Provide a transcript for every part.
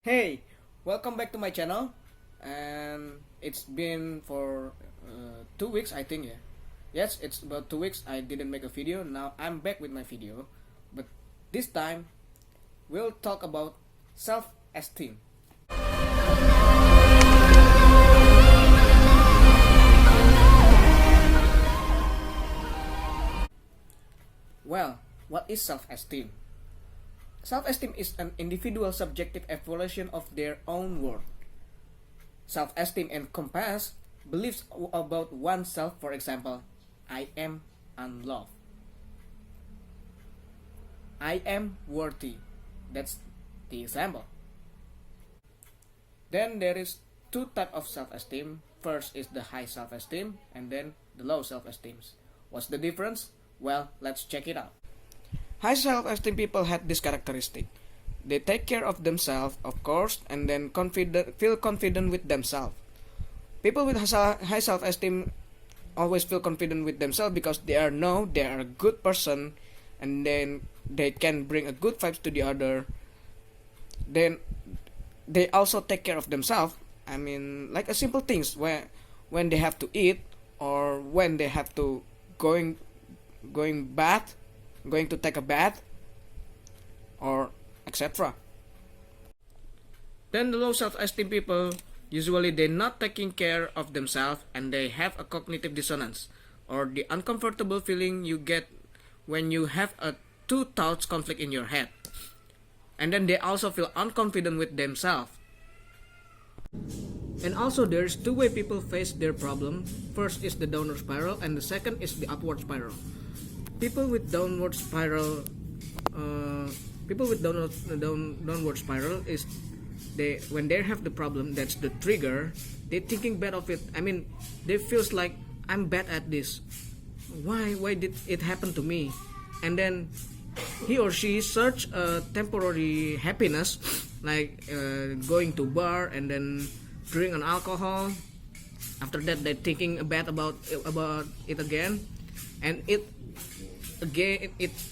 Hey, welcome back to my channel. And it's been for 2 weeks, I think. Yeah, yes, it's about 2 weeks. I didn't make a video. Now I'm back with my video, but this time we'll talk about self-esteem. Well, what is self-esteem? Self-esteem is an individual subjective evaluation of their own worth. Self-esteem encompasses beliefs about oneself. For example, I am unloved. I am worthy. That's the example. Then there is two types of self-esteem. First is the high self-esteem and then the low self-esteem. What's the difference? Well, let's check it out. High self-esteem people have this characteristic. They take care of themselves, of course, and then feel confident with themselves. People with high self-esteem always feel confident with themselves because they are a good person, and then they can bring a good vibes to the other. Then they also take care of themselves. I mean, like a simple things where when they have to eat or when they have to going to take a bath, or etc. Then the low self-esteem people, usually they're not taking care of themselves and they have a cognitive dissonance, or the uncomfortable feeling you get when you have a two thoughts conflict in your head. And then they also feel unconfident with themselves. And also there's two way people face their problem. First is the downward spiral and the second is the upward spiral. People with downward spiral is when they have the problem, that's the trigger, they thinking bad of it. I mean, they feels like I'm bad at this, why did it happen to me? And then he or she search a temporary happiness, like going to bar and then drink an alcohol. After that they're thinking bad about it again, and it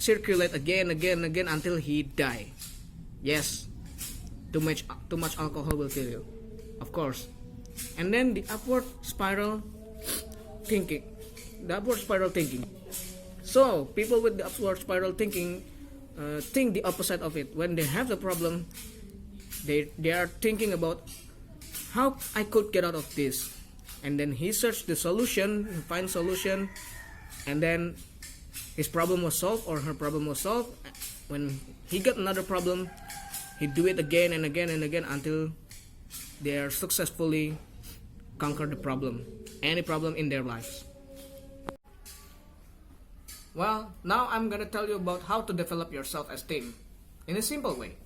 circulate again until he die. Yes, too much alcohol will kill you, of course. And then the upward spiral thinking. So people with the upward spiral thinking think the opposite of it. When they have the problem, they are thinking about how I could get out of this, and then he search the solution, find solution, and then his problem was solved or her problem was solved. When he got another problem, he do it again and again until they are successfully conquer the problem, any problem in their lives. Well, now I'm gonna tell you about how to develop your self-esteem in a simple way.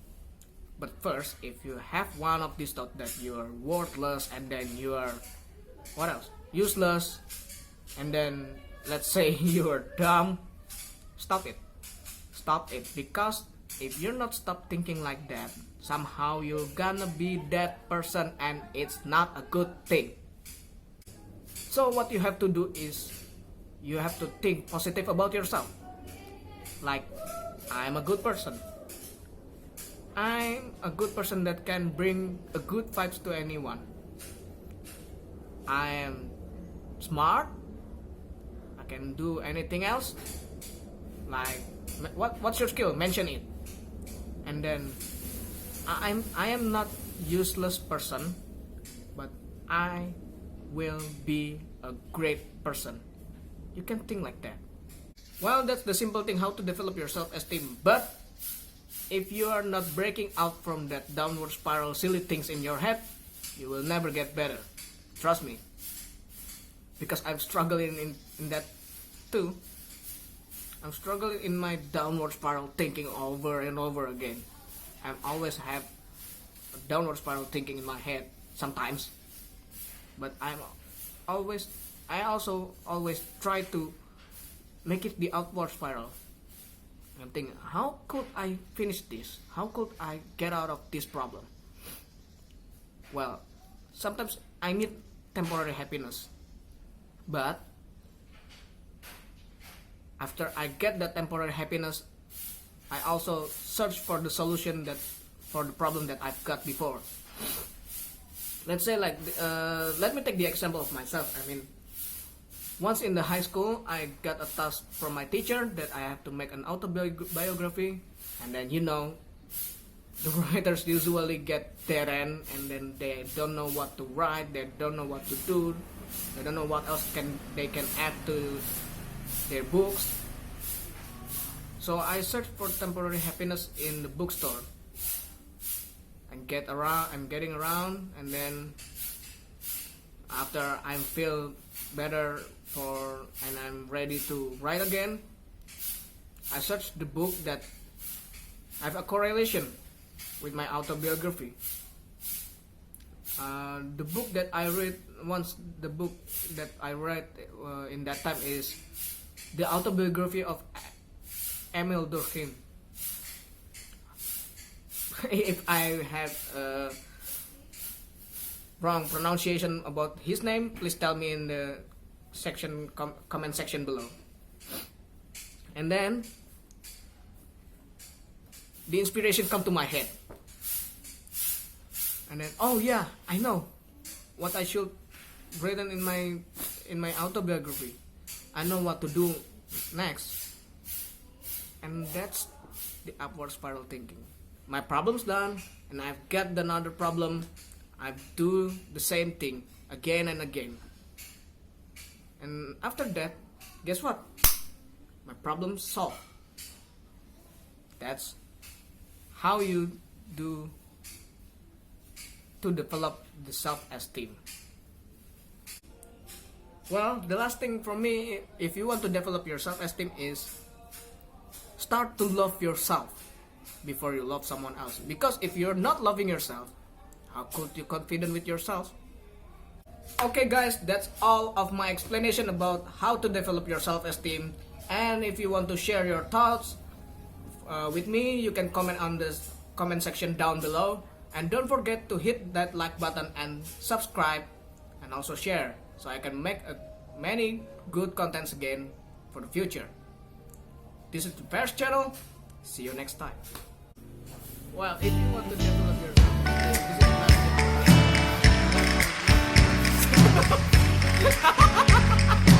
But first, if you have one of these thoughts that you are worthless, and then you are useless, and then let's say you are dumb, stop it, because if you're not stop thinking like that, somehow you're gonna be that person and it's not a good thing. So what you have to do is you have to think positive about yourself, like I'm a good person that can bring a good vibes to anyone. I am smart, I can do anything else. Like, what's your skill? Mention it. And then I am not useless person, but I will be a great person. You can think like that. Well, that's the simple thing, how to develop your self-esteem. But if you are not breaking out from that downward spiral silly things in your head, you will never get better. Trust me. Because I'm struggling in that too. I'm struggling in my downward spiral thinking over and over again. I always have a downward spiral thinking in my head sometimes. But I also always try to make it the outward spiral. I'm thinking, how could I finish this? How could I get out of this problem? Well, sometimes I need temporary happiness. But after I get that temporary happiness, I also search for the solution that for the problem that I've got before. Let's say like, let me take the example of myself. I mean, once in the high school, I got a task from my teacher that I have to make an autobiography, and then the writers usually get dead end, and then they don't know what to write, they don't know what to do, they don't know what else they can add to their books. So I searched for temporary happiness in the bookstore. I'm getting around, and then after I feel better and I'm ready to write again, I searched the book that have a correlation with my autobiography. The book that I read in that time is the autobiography of Emil Durkheim. If I have wrong pronunciation about his name, please tell me in the comment section below. And then the inspiration come to my head, and then, oh yeah, I know what I should written in my autobiography. I know what to do next, and that's the upward spiral thinking. My problem's done, and I've got another problem. I do the same thing again and again, and after that, guess what? My problem's solved. That's how you do to develop the self-esteem. Well, the last thing from me, if you want to develop your self-esteem, is start to love yourself before you love someone else. Because if you're not loving yourself, how could you confident with yourself? Okay guys, that's all of my explanation about how to develop your self-esteem. And if you want to share your thoughts with me, you can comment on the comment section down below. And don't forget to hit that like button and subscribe, and also share, so I can make many good contents again for the future. This is the M.A.S channel. See you next time. Well, if you want to develop your self-esteem, this is